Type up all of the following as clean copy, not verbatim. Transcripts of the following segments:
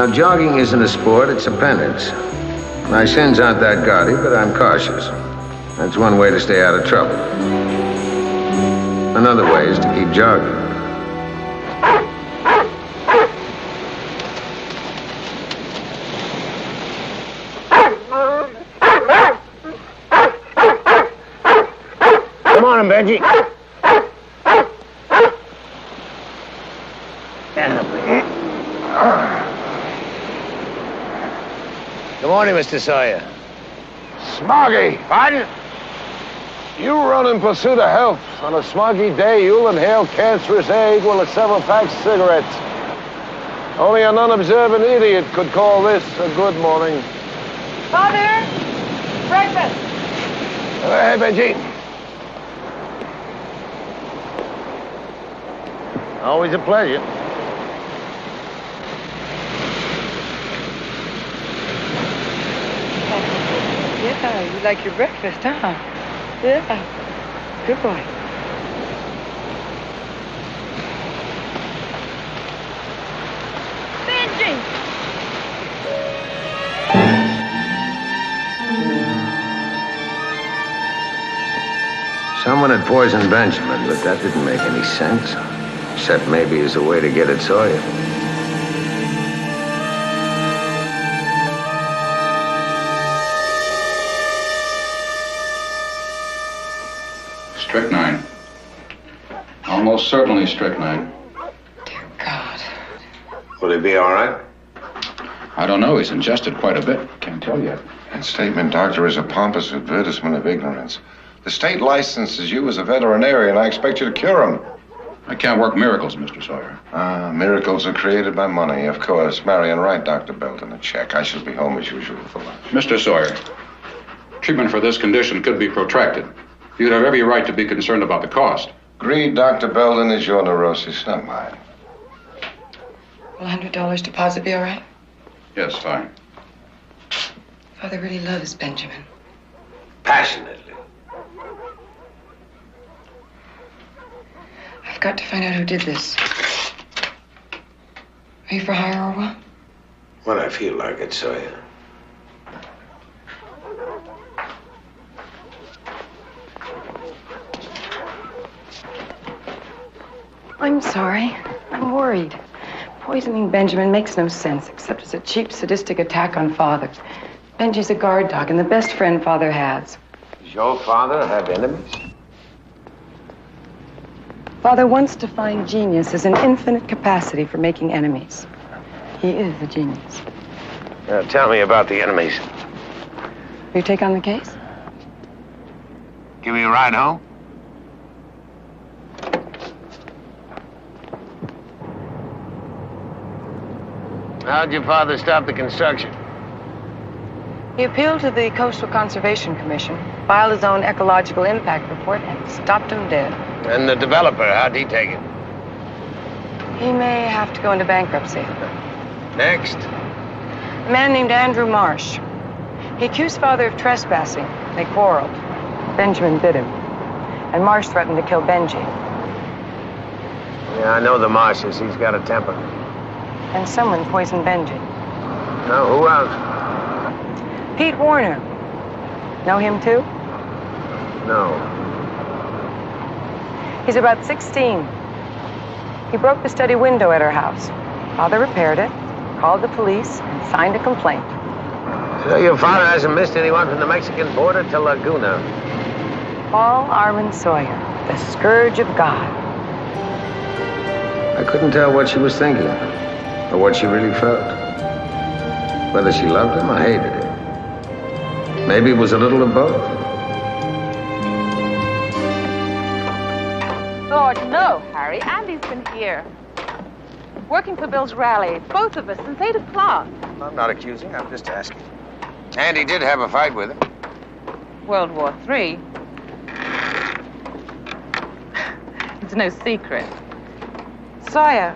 Now, jogging isn't a sport, it's a penance. My sins aren't that gaudy, but I'm cautious. That's one way to stay out of trouble. Another way is to keep jogging. Come on, Benji. Good morning, Mr. Sawyer. Smoggy. Pardon? You run in pursuit of health. On a smoggy day, you'll inhale cancerous air equal to several packs of cigarettes. Only an unobservant idiot could call this a good morning. Father! Breakfast! Hey, Benji. Always a pleasure. Yeah, you like your breakfast, huh? Yeah. Good boy. Benji! Someone had poisoned Benjamin, but that didn't make any sense. Except maybe as a way to get at Sawyer. Strychnine. Almost certainly strychnine. Dear God. Will he be all right? I don't know. He's ingested quite a bit. Can't tell yet. That statement, Doctor, is a pompous advertisement of ignorance. The state licenses you as a veterinarian. I expect you to cure him. I can't work miracles, Mr. Sawyer. Miracles are created by money, of course. Marion, write Dr. Belton a check. I shall be home as usual for lunch. Mr. Sawyer, treatment for this condition could be protracted. You'd have every right to be concerned about the cost. Agreed, Dr. Belton, is your neurosis, not mine. Will $100 deposit be all right? Yes, fine. Father really loves Benjamin. Passionately. I've got to find out who did this. Are you for hire or what? When I feel like it, Sawyer. I'm sorry. I'm worried. Poisoning Benjamin makes no sense, except as a cheap, sadistic attack on Father. Benji's a guard dog and the best friend Father has. Does your father have enemies? Father wants to find genius as an infinite capacity for making enemies. He is a genius. Now, tell me about the enemies. Will you take on the case? Give me a ride home? How'd your father stop the construction? He appealed to the Coastal Conservation Commission, filed his own ecological impact report, and stopped him dead. And the developer, how'd he take it? He may have to go into bankruptcy. Next. A man named Andrew Marsh. He accused Father of trespassing. They quarreled. Benjamin bit him. And Marsh threatened to kill Benji. Yeah, I know the Marshes. He's got a temper. And someone poisoned Benji. No, who else? Pete Warner. Know him too? No. He's about 16. He broke the study window at her house. Father repaired it, called the police, and signed a complaint. So your father hasn't missed anyone from the Mexican border to Laguna? Paul Armin Sawyer, the scourge of God. I couldn't tell what she was thinking, or what she really felt. Whether she loved him or hated him. Maybe it was a little of both. Lord, no, Harry. Andy's been here. Working for Bill's rally. Both of us since 8 o'clock. I'm not accusing, I'm just asking. Andy did have a fight with him. World War III. It's no secret. Sawyer,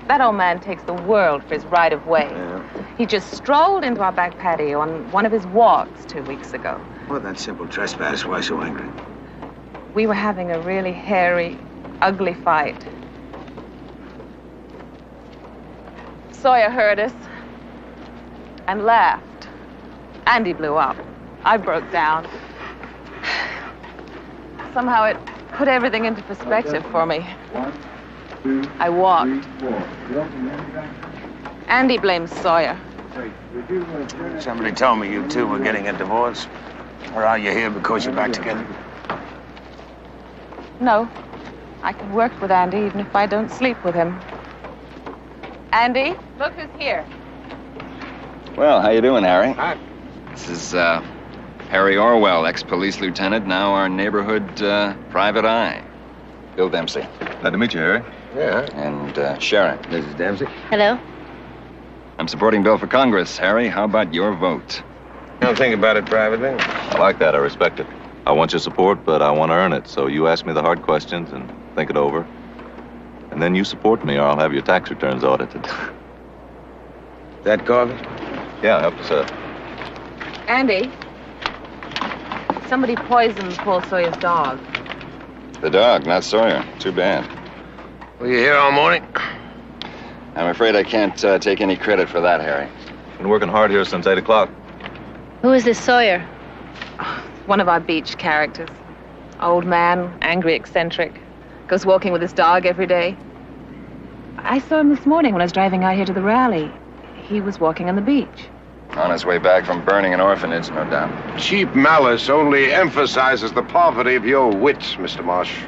that old man takes the world for his right-of-way. Yeah. He just strolled into our back patio on one of his walks 2 weeks ago. Well, that simple trespass, why so angry? We were having a really hairy, ugly fight. Sawyer heard us, and laughed. Andy blew up. I broke down. Somehow it put everything into perspective for me. I walked. Andy blames Sawyer. Somebody told me you two were getting a divorce. Or are you here because you're back together? No, I can work with Andy even if I don't sleep with him. Andy, look who's here. Well, how you doing, Harry? Hi. This is, Harry Orwell, ex-police lieutenant, now our neighborhood, private eye. Bill Dempsey. Glad to meet you, Harry. Yeah. And, Sharon. This is Dempsey. Hello? I'm supporting Bill for Congress, Harry. How about your vote? Don't think about it privately. I like that. I respect it. I want your support, but I want to earn it. So you ask me the hard questions and think it over. And then you support me, or I'll have your tax returns audited. That coffee? Yeah, help yourself. Andy, somebody poisoned Paul Sawyer's dog. The dog, not Sawyer. Too bad. Were you here all morning? I'm afraid I can't take any credit for that, Harry. Been working hard here since 8 o'clock. Who is this Sawyer? One of our beach characters. Old man, angry eccentric. Goes walking with his dog every day. I saw him this morning when I was driving out here to the rally. He was walking on the beach. On his way back from burning an orphanage, no doubt. Cheap malice only emphasizes the poverty of your wits, Mr. Marsh.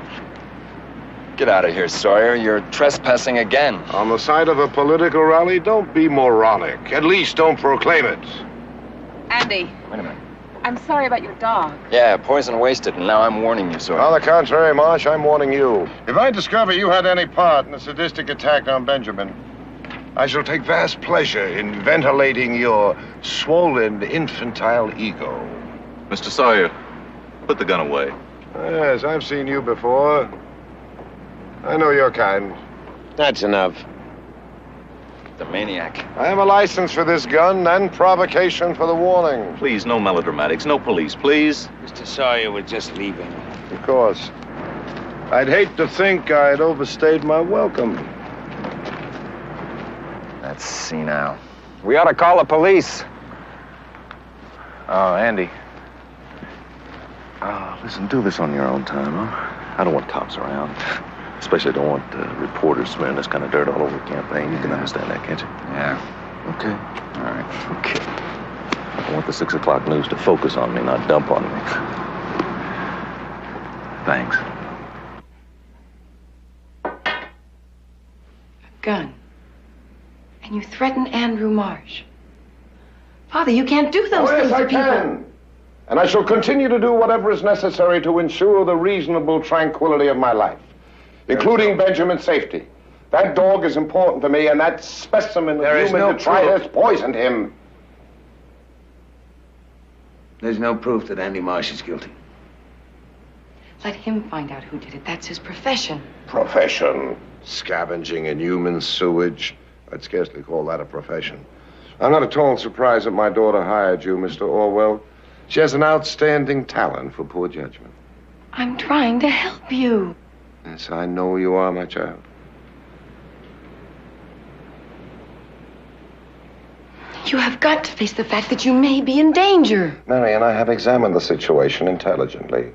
Get out of here, Sawyer. You're trespassing again. On the side of a political rally, don't be moronic. At least don't proclaim it. Andy. Wait a minute. I'm sorry about your dog. Yeah, poison wasted, and now I'm warning you, Sawyer. On the contrary, Marsh, I'm warning you. If I discover you had any part in the sadistic attack on Benjamin, I shall take vast pleasure in ventilating your swollen infantile ego. Mr. Sawyer, put the gun away. Yes, I've seen you before. I know your kind. That's enough. The maniac. I have a license for this gun and provocation for the warning. Please, no melodramatics, no police, please. Mr. Sawyer, we're just leaving. Of course. I'd hate to think I'd overstayed my welcome. That's senile. We ought to call the police. Oh, Andy. Listen, do this on your own time, huh? I don't want cops around. Especially don't want reporters smearing this kind of dirt all over the campaign. You can understand that, can't you? Yeah. Okay. All right. Okay. I want the 6 o'clock news to focus on me, not dump on me. Thanks. A gun. And you threaten Andrew Marsh. Father, you can't do those things to people. Can. And I shall continue to do whatever is necessary to ensure the reasonable tranquility of my life, including Benjamin's safety. That dog is important to me, and that specimen of human detritus poisoned him. There's no proof that Andy Marsh is guilty. Let him find out who did it. That's his profession. Profession? Scavenging in human sewage? I'd scarcely call that a profession. I'm not at all surprised that my daughter hired you, Mr. Orwell. She has an outstanding talent for poor judgment. I'm trying to help you. Yes, I know you are, my child. You have got to face the fact that you may be in danger. Marion, I have examined the situation intelligently.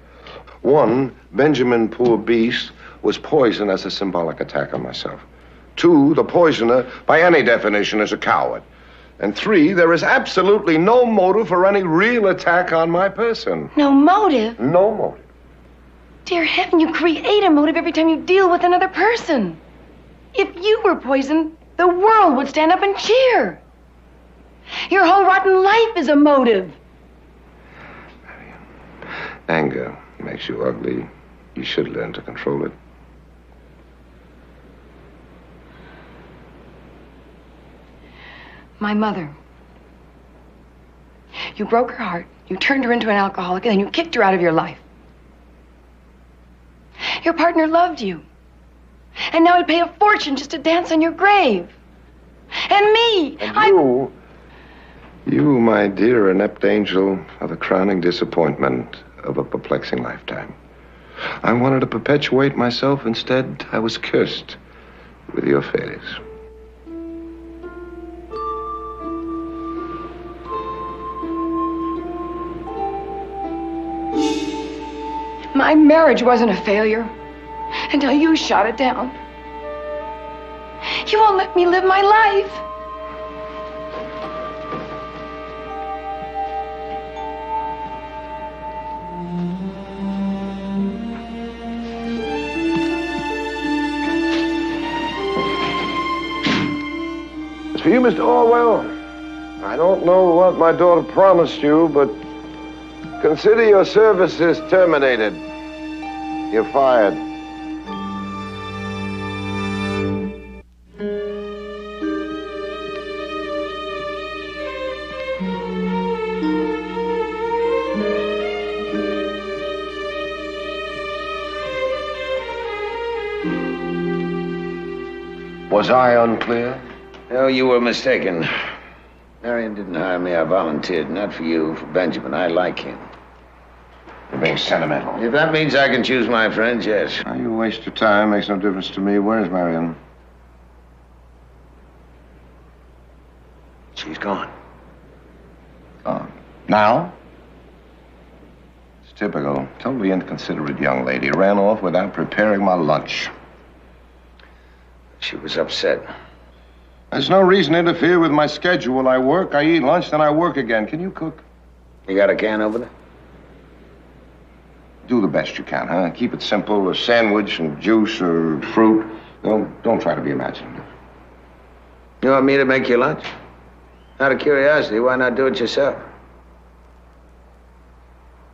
One, Benjamin, poor beast, was poisoned as a symbolic attack on myself. Two, the poisoner, by any definition, is a coward. And three, there is absolutely no motive for any real attack on my person. No motive? No motive. Dear heaven, you create a motive every time you deal with another person. If you were poisoned, the world would stand up and cheer. Your whole rotten life is a motive. Marion, anger makes you ugly. You should learn to control it. My mother. You broke her heart. You turned her into an alcoholic, and then you kicked her out of your life. Your partner loved you. And now he'd pay a fortune just to dance on your grave. And me. And you, my dear inept angel, are the crowning disappointment of a perplexing lifetime. I wanted to perpetuate myself. Instead, I was cursed with your failures. My marriage wasn't a failure until you shot it down. You won't let me live my life. As for you, Mr. Orwell, I don't know what my daughter promised you, but consider your services terminated. You're fired. Was I unclear? No, you were mistaken. Marion didn't hire me. I volunteered. Not for you, for Benjamin. I like him. You're being sentimental. If that means I can choose my friends, yes. Now, you waste your time. Makes no difference to me. Where's Marion? She's gone. Gone. Now? It's typical. Totally inconsiderate young lady. Ran off without preparing my lunch. She was upset. There's no reason to interfere with my schedule. I work, I eat lunch, then I work again. Can you cook? You got a can opener? Do the best you can, huh? Keep it simple. A sandwich and juice or fruit. Don't try to be imaginative. You want me to make you lunch? Out of curiosity, why not do it yourself?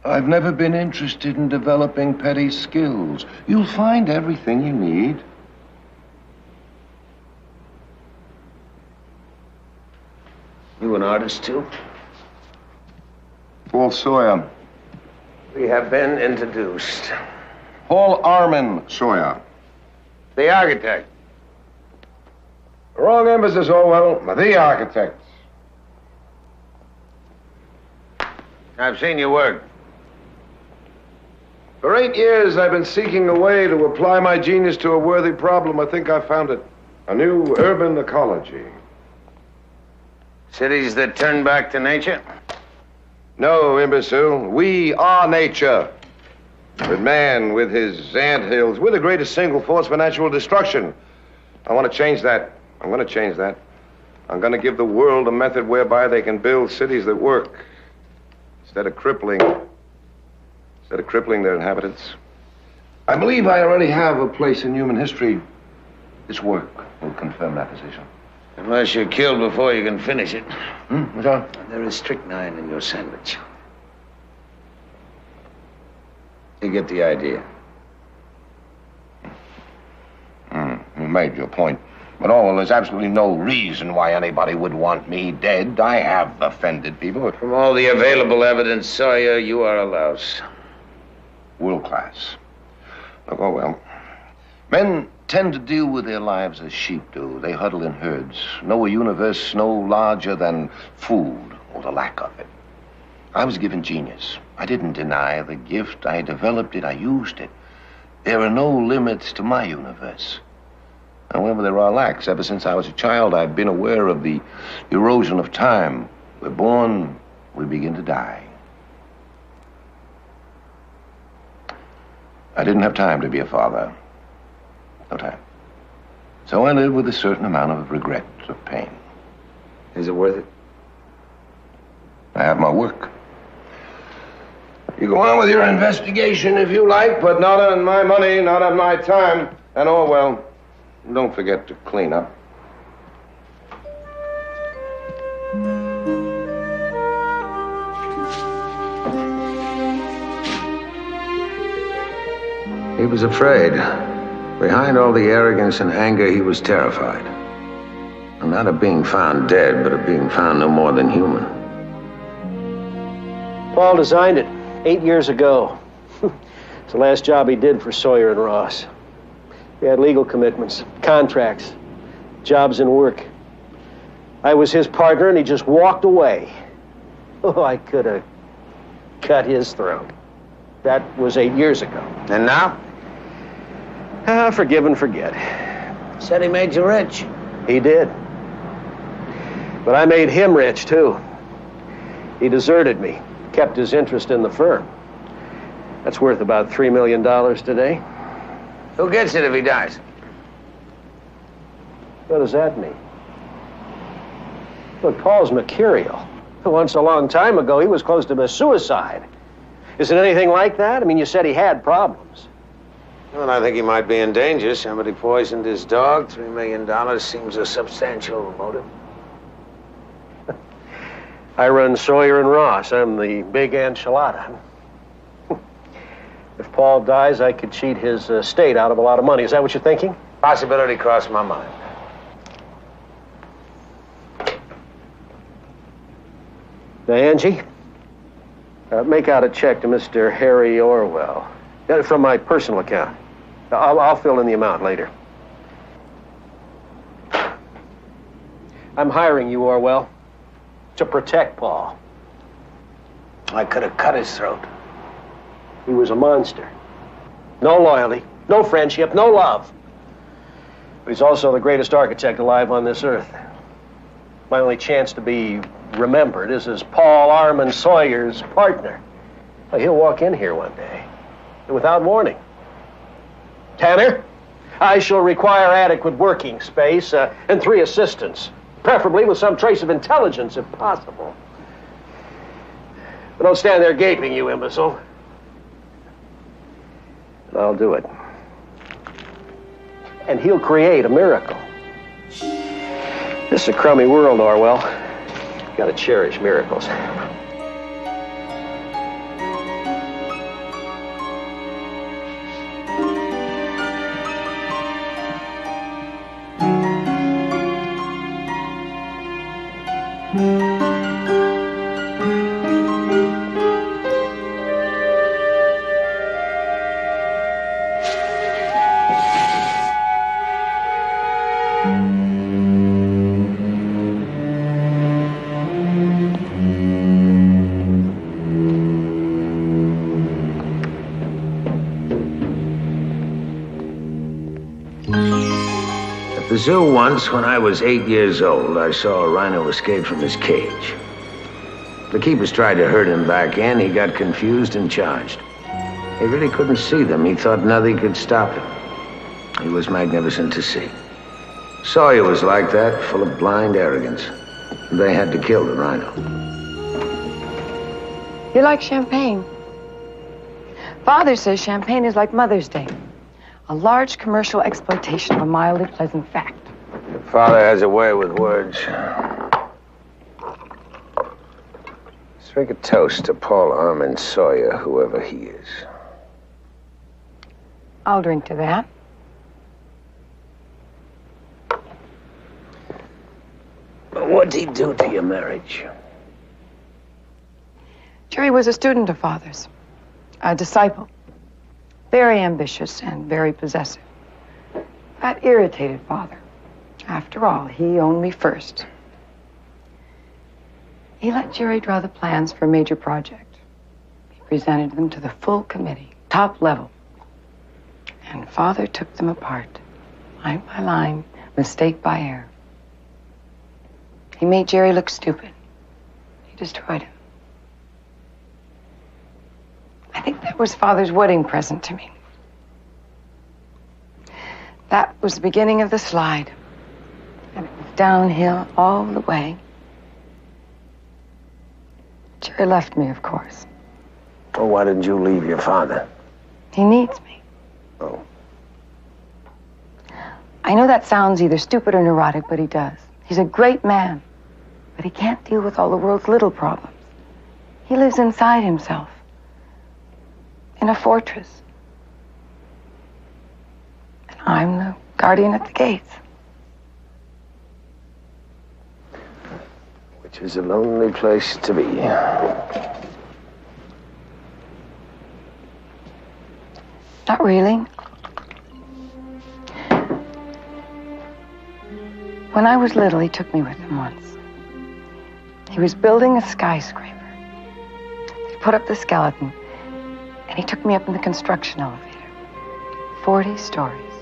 I've never been interested in developing petty skills. You'll find everything you need. You an artist, too? Paul Sawyer. We have been introduced. Paul Armin Sawyer. The architect. Wrong emphasis, Orwell. The architect. I've seen your work. For 8 years, I've been seeking a way to apply my genius to a worthy problem. I think I found it. A new urban ecology. Cities that turn back to nature? No, imbecile. We are nature. But man, with his anthills, we're the greatest single force for natural destruction. I want to change that. I'm going to change that. I'm going to give the world a method whereby they can build cities that work. Instead of crippling their inhabitants. I believe I already have a place in human history. This work will confirm that position. Unless you're killed before you can finish it. What's that? There is strychnine in your sandwich. You get the idea. You made your point. But there's absolutely no reason why anybody would want me dead. I have offended people. From all the available evidence, Sawyer, you are a louse. World class. Look, well, men tend to deal with their lives as sheep do. They huddle in herds, know a universe no larger than food or the lack of it. I was given genius. I didn't deny the gift. I developed it. I used it. There are no limits to my universe. However, there are lacks. Ever since I was a child, I've been aware of the erosion of time. We're born, we begin to die. I didn't have time to be a father. No time. So I live with a certain amount of regret, of pain. Is it worth it? I have my work. You go on with your investigation if you like, but not on my money, not on my time. And well, don't forget to clean up. He was afraid. Behind all the arrogance and anger, he was terrified. And not of being found dead, but of being found no more than human. Paul designed it 8 years ago. It's the last job he did for Sawyer and Ross. He had legal commitments, contracts, jobs and work. I was his partner, and he just walked away. Oh, I could have cut his throat. That was 8 years ago. And now? Forgive and forget. Said he made you rich. He did. But I made him rich, too. He deserted me, kept his interest in the firm. That's worth about $3 million today. Who gets it if he dies? What does that mean? Look, Paul's mercurial. Once a long time ago, he was close to a suicide. Is it anything like that? I mean, you said he had problems. Well, I think he might be in danger. Somebody poisoned his dog. $3 million seems a substantial motive. I run Sawyer and Ross. I'm the big enchilada. If Paul dies, I could cheat his estate out of a lot of money. Is that what you're thinking? Possibility crossed my mind. Now, Angie, make out a check to Mr. Harry Orwell. From my personal account. I'll fill in the amount later. I'm hiring you, Orwell, to protect Paul. I could have cut his throat. He was a monster. No loyalty, no friendship, no love. But he's also the greatest architect alive on this earth. My only chance to be remembered is as Paul Armand Sawyer's partner. Well, he'll walk in here one day, without warning. Tanner, I shall require adequate working space and 3 assistants, preferably with some trace of intelligence, if possible. But don't stand there gaping, you imbecile. And I'll do it. And he'll create a miracle. This is a crummy world, Orwell. You gotta cherish miracles. At the zoo once, when I was 8 years old, I saw a rhino escape from his cage. The keepers tried to herd him back in. He got confused and charged. He really couldn't see them. He thought nothing could stop him. He was magnificent to see. Sawyer was like that, full of blind arrogance. They had to kill the rhino. You like champagne? Father says champagne is like Mother's Day. A large commercial exploitation of a mildly pleasant fact. Your father has a way with words. Let's drink a toast to Paul Armand Sawyer, whoever he is. I'll drink to that. What'd he do to your marriage? Jerry was a student of Father's, a disciple. Very ambitious and very possessive. That irritated Father. After all, he owned me first. He let Jerry draw the plans for a major project. He presented them to the full committee, top level. And Father took them apart, line by line, mistake by error. He made Jerry look stupid. He destroyed him. I think that was Father's wedding present to me. That was the beginning of the slide. And it was downhill all the way. Jerry left me, of course. Well, why didn't you leave your father? He needs me. Oh. I know that sounds either stupid or neurotic, but he does. He's a great man. But he can't deal with all the world's little problems. He lives inside himself. In a fortress. And I'm the guardian at the gates. Which is a lonely place to be. Not really. When I was little, he took me with him once. He was building a skyscraper. He put up the skeleton. And he took me up in the construction elevator. 40 stories.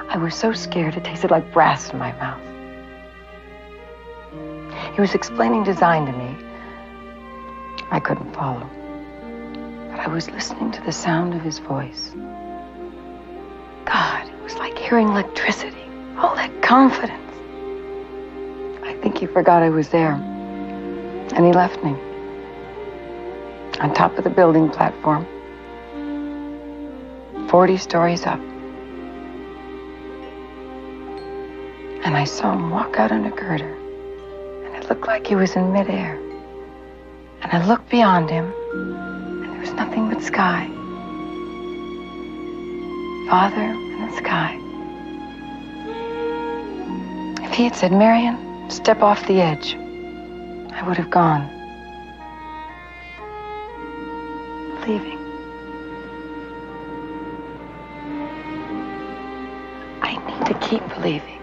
I was so scared it tasted like brass in my mouth. He was explaining design to me. I couldn't follow. But I was listening to the sound of his voice. God, it was like hearing electricity. All that confidence. I think he forgot I was there. And he left me. On top of the building platform. 40 stories up. And I saw him walk out on a girder. And it looked like he was in midair. And I looked beyond him, and there was nothing but sky. Father and the sky. If he had said, Marion, step off the edge, I would have gone. Leaving. I need to keep believing.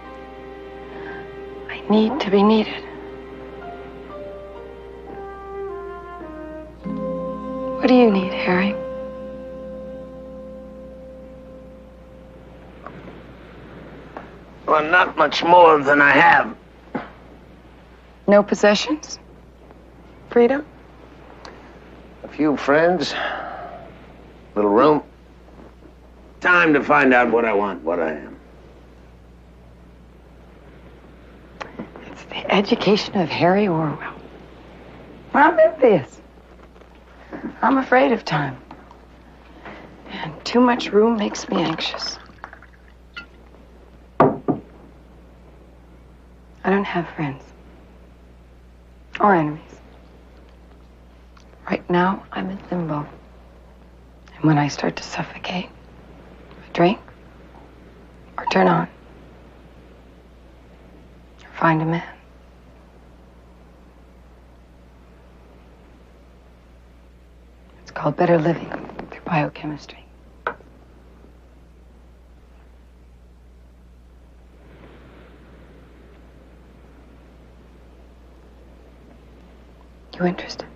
I need to be needed. What do you need, Harry? Well, not much more than I have. No possessions? Freedom? A few friends. Little room. Time to find out what I want, what I am. It's the education of Harry Orwell. I'm envious. I'm afraid of time. And too much room makes me anxious. I don't have friends. Or enemies. Right now, I'm in limbo. And when I start to suffocate, I drink, or turn on, or find a man. It's called better living through biochemistry. You interested?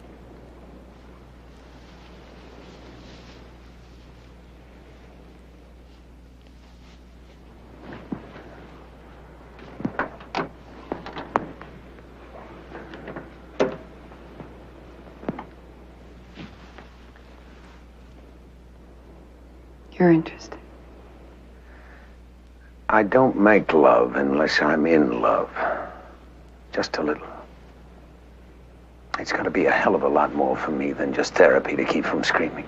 You're interested. I don't make love unless I'm in love. Just a little. It's got to be a hell of a lot more for me than just therapy to keep from screaming.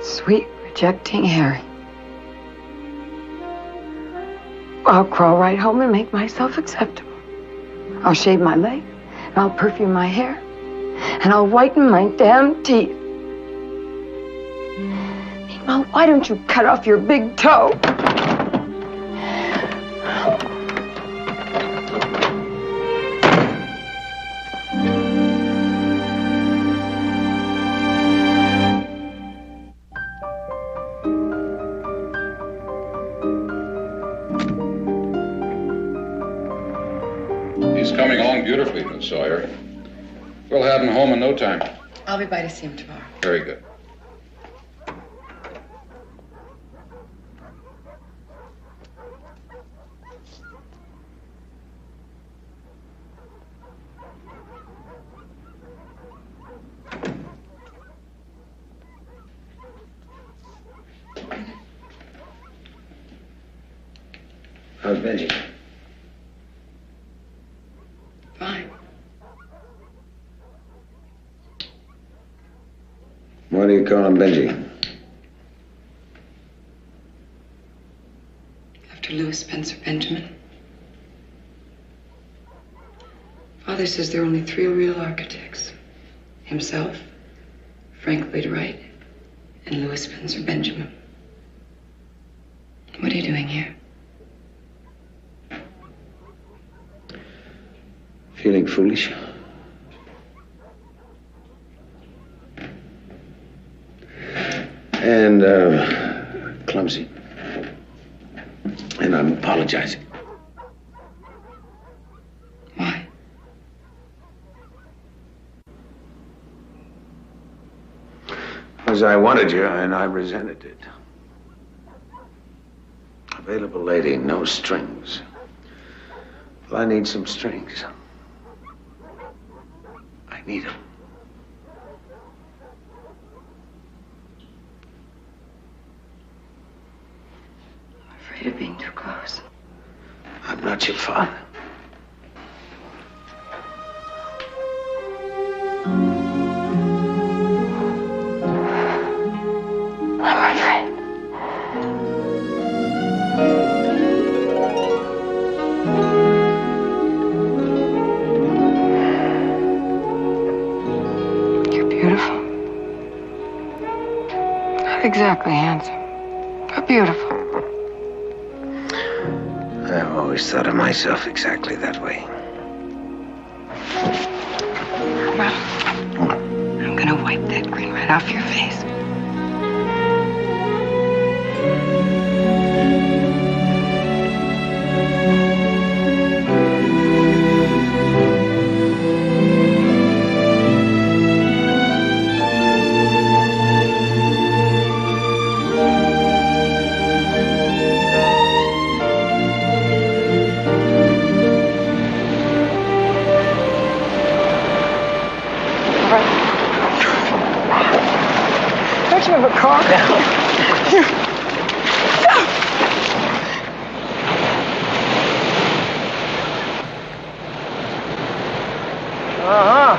Sweet rejecting Harry. I'll crawl right home and make myself acceptable. I'll shave my leg, and I'll perfume my hair, and I'll whiten my damn teeth. Meanwhile, why don't you cut off your big toe? He's coming along beautifully, Miss Sawyer. We'll have him home in no time. I'll be by to see him tomorrow. Very good. How's Benji? Fine. Why do you call him Benji? After Louis Spencer Benjamin. Father says there are only 3 real architects. Himself, Frank Lloyd Wright, and Louis Spencer Benjamin. What are you doing here? Feeling foolish? And, clumsy. And I'm apologizing. Why? Because I wanted you, and I resented it. Available lady, no strings. I need some strings, I need them. I'm afraid of being too close. I'm not your father. I'm afraid. You're beautiful. Not exactly handsome, but beautiful. I've always thought of myself exactly that way. Well, I'm gonna wipe that grin right off your face. Don't you have a car? Uh-huh.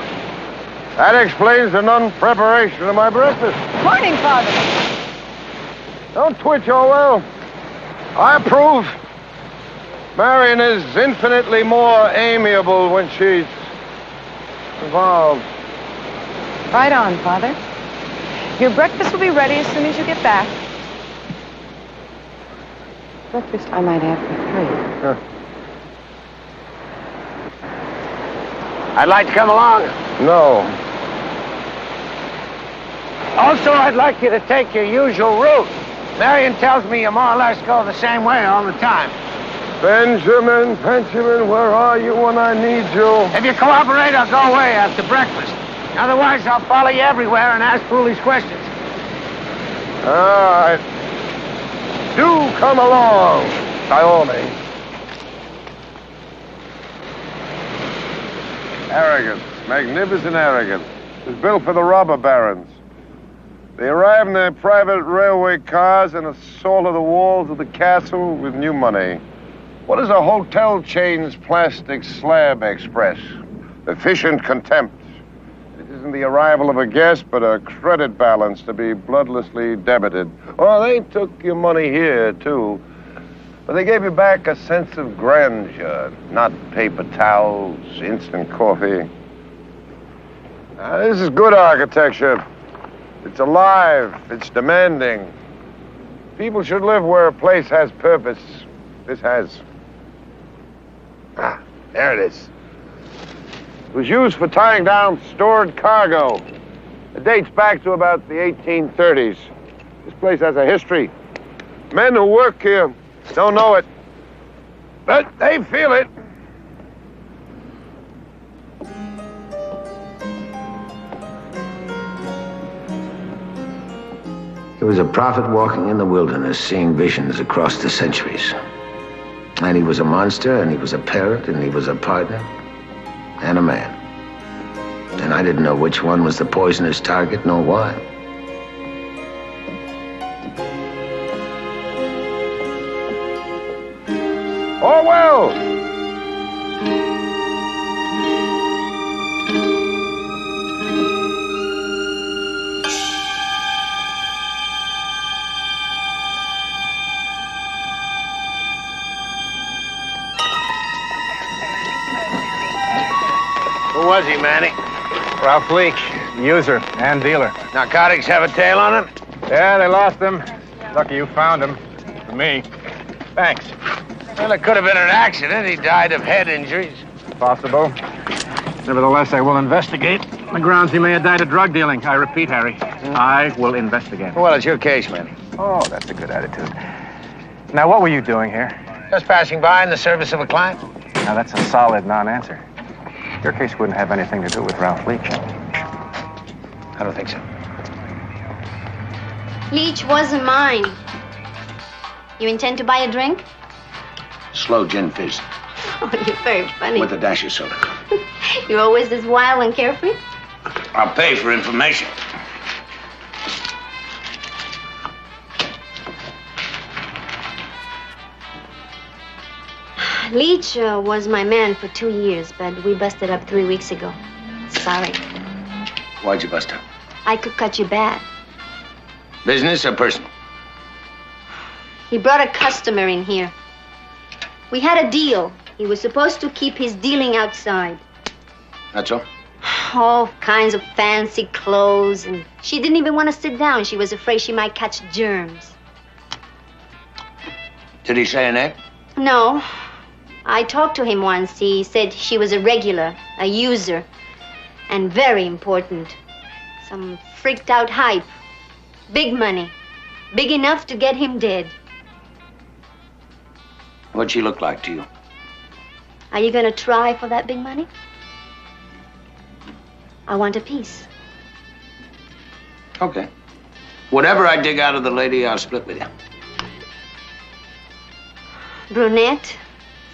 That explains the non-preparation of my breakfast. Morning, Father. Don't twitch, Orwell. I approve. Marion is infinitely more amiable when she's involved. Right on, Father. Your breakfast will be ready as soon as you get back. Breakfast I might have for 3. I'd like to come along. No. Also, I'd like you to take your usual route. Marion tells me you more or less go the same way all the time. Benjamin, where are you when I need you? If you cooperate, I'll go away after breakfast. Otherwise, I'll follow you everywhere and ask foolish questions. All right. Do come along, by all means. Arrogance, magnificent arrogance. It was built for the robber barons. They arrive in their private railway cars and assaulted the walls of the castle with new money. What is a hotel chain's plastic slab express? Efficient contempt. It isn't the arrival of a guest, but a credit balance to be bloodlessly debited. Oh, they took your money here, too. But they gave you back a sense of grandeur, not paper towels, instant coffee. Now, this is good architecture. It's alive, it's demanding. People should live where a place has purpose. This has. Ah, there it is. It was used for tying down stored cargo. It dates back to about the 1830s. This place has a history. Men who work here don't know it, but they feel it. He was a prophet walking in the wilderness, seeing visions across the centuries. And he was a monster, and he was a parent, and he was a partner, and a man. And I didn't know which one was the poisonous target, nor why. Orwell! Who was he, Manny? Ralph Leach, user and dealer. Narcotics have a tail on him? Yeah, they lost him. Lucky you found him. For me. Thanks. Well, it could have been an accident. He died of head injuries. Possible. Nevertheless, I will investigate. On the grounds he may have died of drug dealing. I repeat, Harry, I will investigate. Well, it's your case, Manny. Oh, that's a good attitude. Now, what were you doing here? Just passing by in the service of a client. Now, that's a solid non-answer. Your case wouldn't have anything to do with Ralph Leach. I don't think so. Leach wasn't mine. You intend to buy a drink? Slow gin fizz. Oh, you're very funny. With a dash of soda. You're always this wild and carefree? I'll pay for information. Leach was my man for 2 years, but we busted up 3 weeks ago. Sorry. Why'd you bust up? I could cut you bad. Business or personal? He brought a customer in here. We had a deal. He was supposed to keep his dealing outside. That's all? All kinds of fancy clothes, and she didn't even want to sit down. She was afraid she might catch germs. Did he say a name? No. I talked to him once. He said she was a regular, a user, and very important. Some freaked out hype. Big money. Big enough to get him dead. What'd she look like to you? Are you gonna try for that big money? I want a piece. Okay. Whatever I dig out of the lady, I'll split with you. Brunette,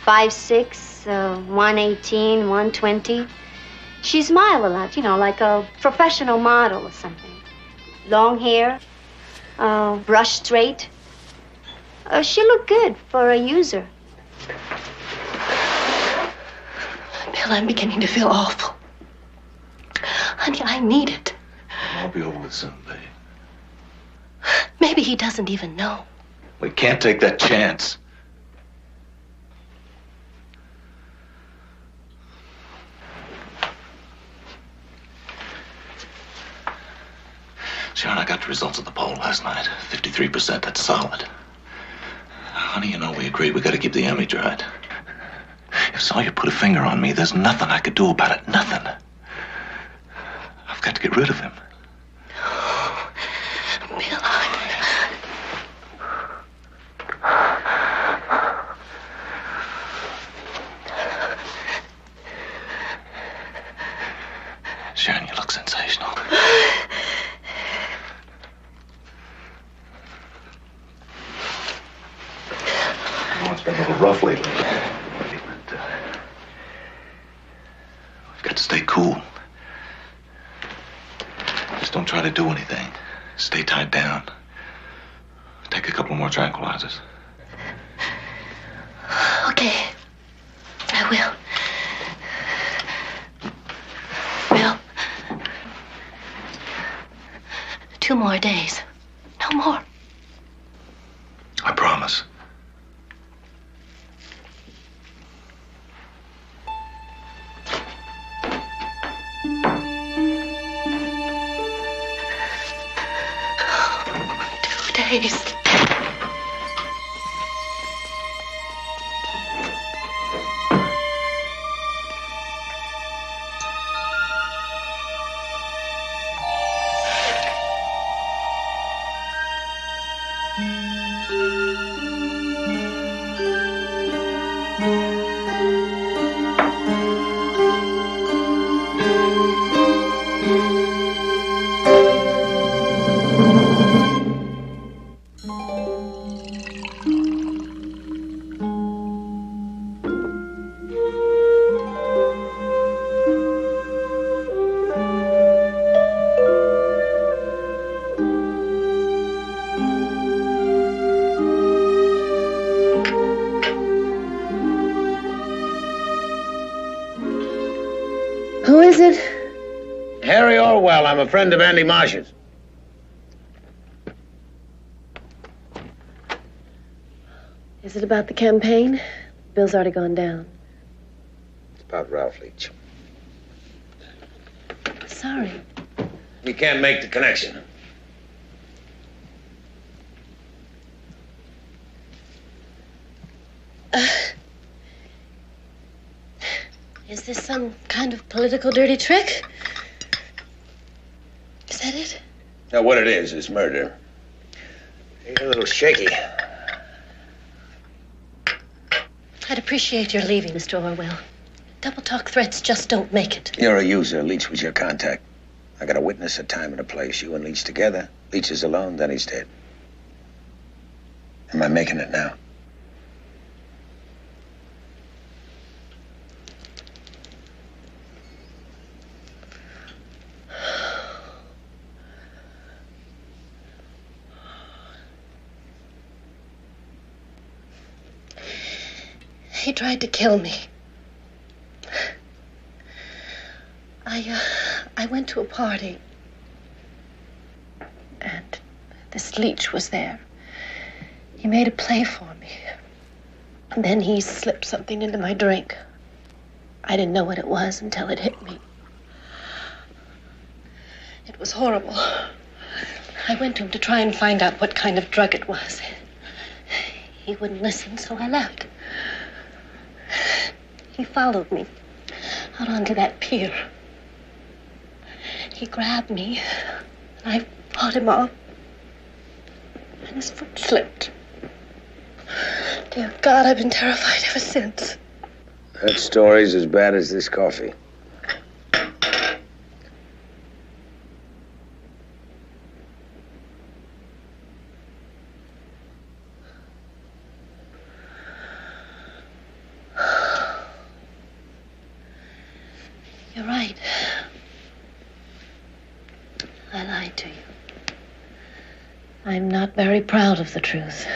5'6", 118, 120. She smiled a lot, you know, like a professional model or something. Long hair, brush straight. She looked good for a user. Bill, I'm beginning to feel awful. Honey, I need it. I'll be over with soon, babe. Maybe he doesn't even know. We can't take that chance. Sharon, I got the results of the poll last night. 53%, that's solid. Honey, you know we agreed we gotta keep the image right. If Sawyer put a finger on me, there's nothing I could do about it. Nothing. I've got to get rid of him. Bill, Sharon, you look sensational. It's been a little rough lately. But, we've got to stay cool. Just don't try to do anything. Stay tied down. Take a couple more tranquilizers. okay. I will. Bill. 2 more days. No more. I promise. Days. Who is it? Harry Orwell. I'm a friend of Andy Marsh's. Is it about the campaign? Bill's already gone down. It's about Ralph Leach. Sorry. You can't make the connection. Is this some kind of political dirty trick? Is that it? Now, what it is murder. You're a little shaky. I'd appreciate your leaving, Mr. Orwell. Double talk threats just don't make it. You're a user. Leach was your contact. I got a witness, a time, and a place. You and Leach together. Leach is alone, then he's dead. Am I making it now? He tried to kill me. I went to a party, and this leech was there. He made a play for me, and then he slipped something into my drink. I didn't know what it was until it hit me. It was horrible. I went to him to try and find out what kind of drug it was. He wouldn't listen, so I left. He followed me out onto that pier. He grabbed me, and I fought him off, and his foot slipped. Dear God, I've been terrified ever since. That story's as bad as this coffee. You're right. I lied to you. I'm not very proud of the truth.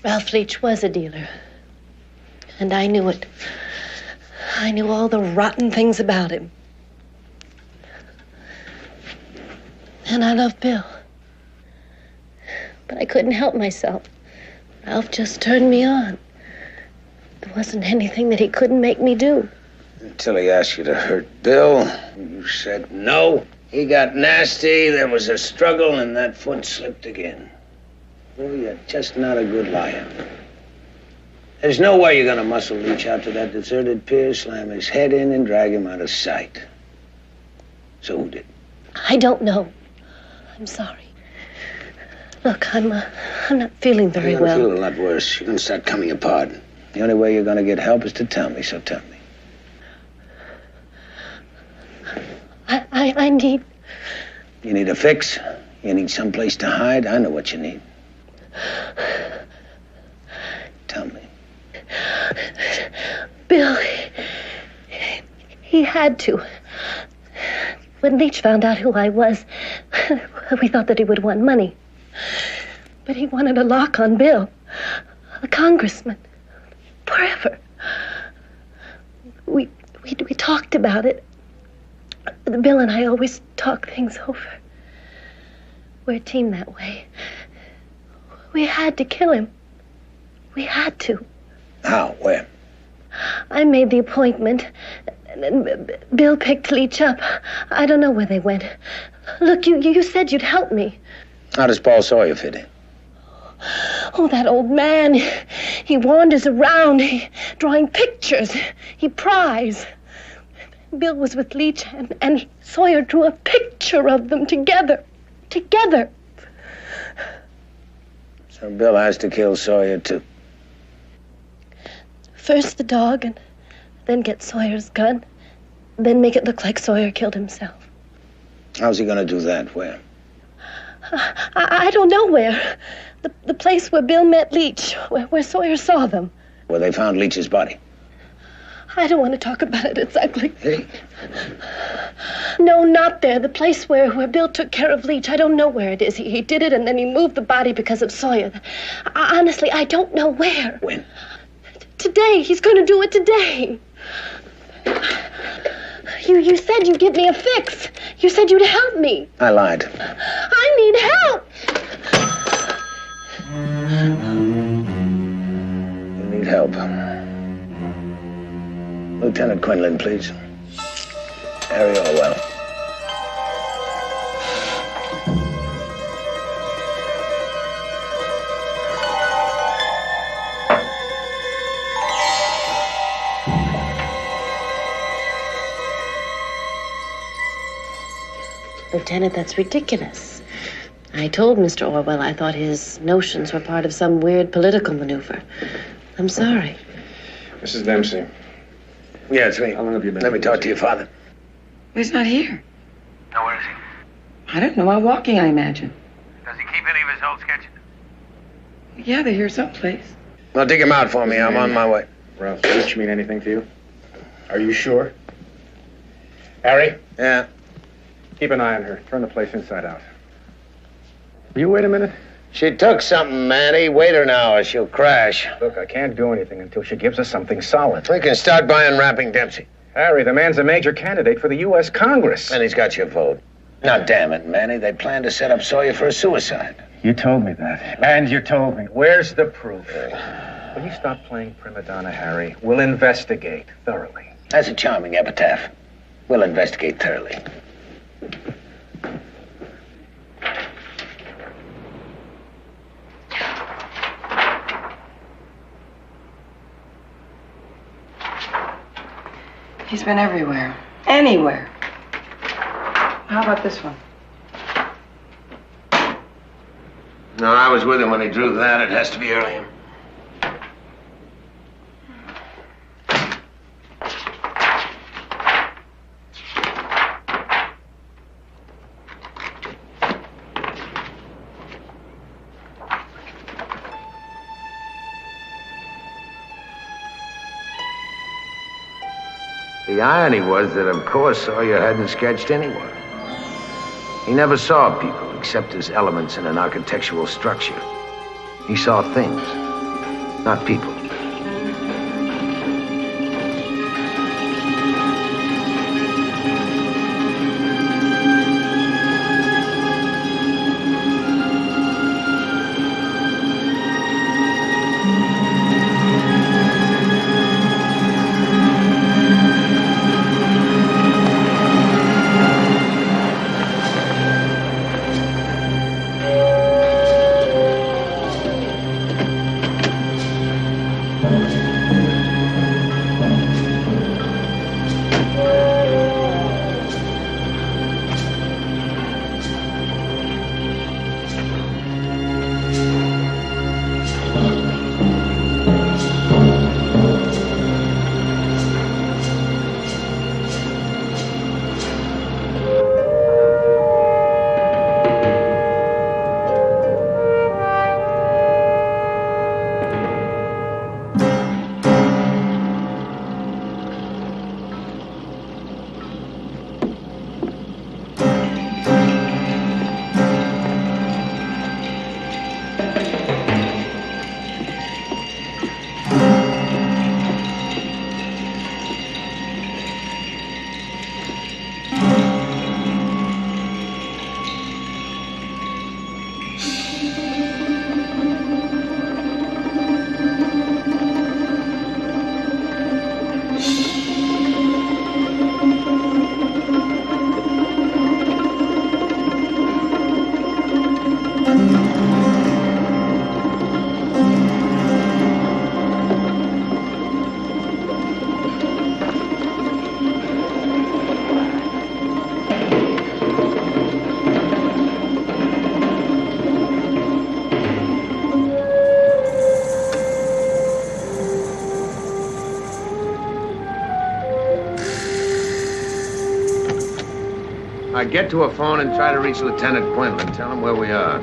Ralph Leach was a dealer, and I knew it. I knew all the rotten things about him. And I loved Bill. But I couldn't help myself. Ralph just turned me on. There wasn't anything that he couldn't make me do. Until he asked you to hurt Bill, you said no. He got nasty, there was a struggle, and that foot slipped again. Well, you're just not a good liar. There's no way you're gonna muscle Leach out to that deserted pier, slam his head in, and drag him out of sight. So who did? I don't know. I'm sorry. Look, I'm not feeling very You're well. gonna feel a lot worse. You're gonna start coming apart. The only way you're gonna get help is to tell me, so tell me. I need... You need a fix? You need someplace to hide? I know what you need. Tell me. Bill, he had to. When Leach found out who I was, we thought that he would want money. But he wanted a lock on Bill, a congressman, forever. We talked about it. Bill and I always talk things over. We're a team that way. We had to kill him. We had to. How? Where? I made the appointment, and Bill picked Leach up. I don't know where they went. Look, you said you'd help me. How does Paul Sawyer fit in? Oh, that old man. He wanders around, drawing pictures. He pries. Bill was with Leach, and Sawyer drew a picture of them together. Together. So Bill has to kill Sawyer, too. First the dog, and then get Sawyer's gun. Then make it look like Sawyer killed himself. How's he gonna do that? Where? I don't know where. The place where Bill met Leach, where Sawyer saw them. Where they found Leach's body. I don't want to talk about it. It's ugly. Hey. No, not there. The place where Bill took care of Leach. I don't know where it is. He did it, and then he moved the body because of Sawyer. Honestly, I don't know where. When? Today. He's going to do it today. You said you'd give me a fix. You said you'd help me. I lied. I need help. You need help. Lieutenant Quinlan, please. Harry Orwell. Lieutenant, that's ridiculous. I told Mr. Orwell I thought his notions were part of some weird political maneuver. I'm sorry. Mrs. Dempsey. Yeah, it's me. How long have you been? Let me talk to your father. He's not here. Now, where is he? I don't know. I'm walking, I imagine. Does he keep any of his old sketches? Yeah, they're here someplace. Well, dig him out for me. I'm on my way. Ralph Leach mean anything to you? Are you sure? Harry? Yeah. Keep an eye on her. Turn the place inside out. Will you wait a minute? She took something, Manny. Wait her now or she'll crash. Look, I can't do anything until she gives us something solid. We can start by unwrapping Dempsey. Harry, the man's a major candidate for the U.S. Congress. And he's got your vote. Now, damn it, Manny. They plan to set up Sawyer for a suicide. You told me that. And you told me. Where's the proof? Will you stop playing prima donna, Harry? We'll investigate thoroughly. That's a charming epitaph. We'll investigate thoroughly. He's been everywhere. Anywhere. How about this one? No, I was with him when he drew that. It has to be earlier. The irony was that, of course, Sawyer hadn't sketched anyone. He never saw people except as elements in an architectural structure. He saw things, not people. Get to a phone and try to reach Lieutenant Quinlan. Tell him where we are.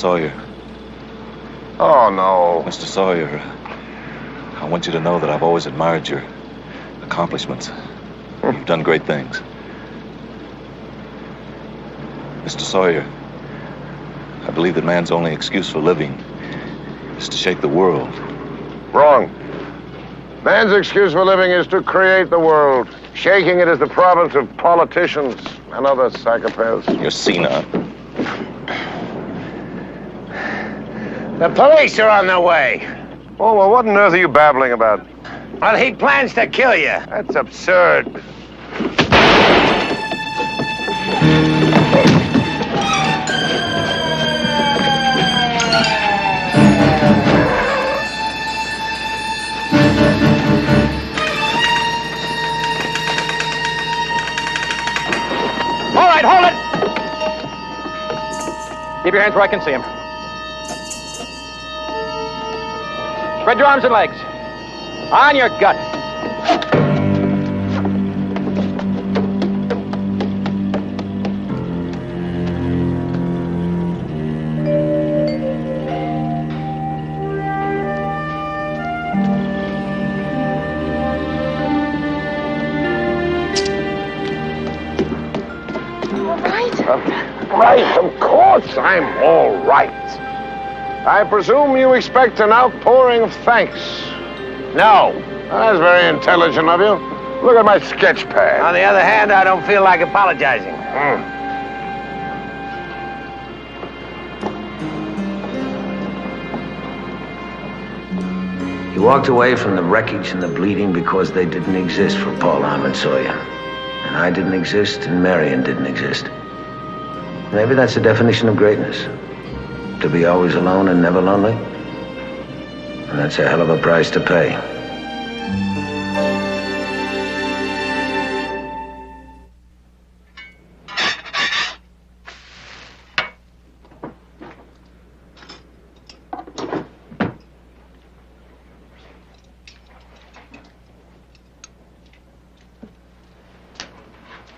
Sawyer. Oh, no. Mr. Sawyer, I want you to know that I've always admired your accomplishments. You've done great things. Mr. Sawyer, I believe that man's only excuse for living is to shake the world. Wrong. Man's excuse for living is to create the world. Shaking it is the province of politicians and other psychopaths. You're senile. The police are on their way. Oh, well, what on earth are you babbling about? Well, he plans to kill you. That's absurd. All right, hold it! Keep your hands where I can see him. Spread your arms and legs. On your gut. Right, of course I'm all right. I presume you expect an outpouring of thanks. No. That's very intelligent of you. Look at my sketch pad. On the other hand, I don't feel like apologizing. You walked away from the wreckage and the bleeding because they didn't exist for Paul Armand Sawyer. And I didn't exist, and Marion didn't exist. Maybe that's the definition of greatness. To be always alone and never lonely. And that's a hell of a price to pay.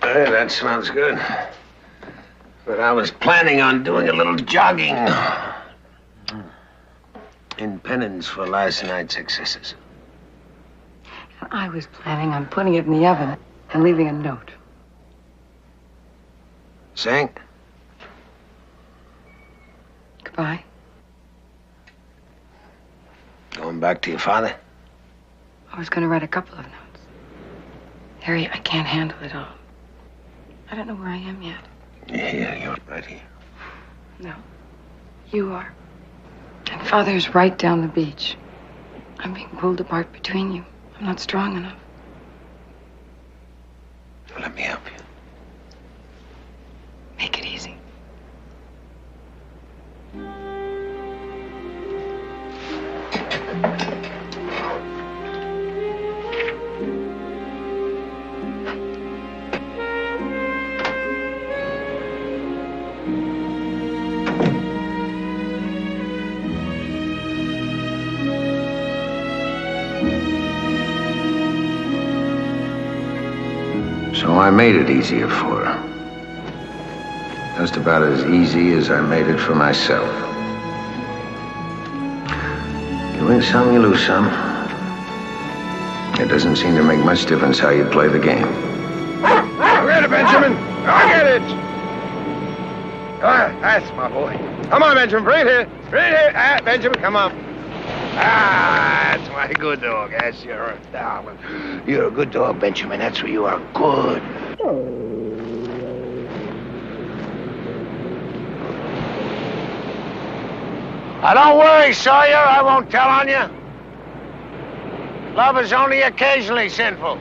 Hey, that sounds good. But I was planning on doing a little jogging. In penance for last night's excesses. I was planning on putting it in the oven and leaving a note. Sing? Goodbye. Going back to your father? I was going to write a couple of notes. Harry, I can't handle it all. I don't know where I am yet. Yeah, you're right here. No. You are. And Father's right down the beach. I'm being pulled apart between you. I'm not strong enough. Let me help you. Make it easy. So I made it easier for her. Just about as easy as I made it for myself. You win some, you lose some. It doesn't seem to make much difference how you play the game. I'll get it, Benjamin. I'll get it. That's my boy. Come on, Benjamin. Bring it here. Bring it here. Benjamin, come on. That's my good dog. Yes, you're a darling. You're a good dog, Benjamin. That's what you are. Good. Don't worry, Sawyer. I won't tell on you. Love is only occasionally sinful.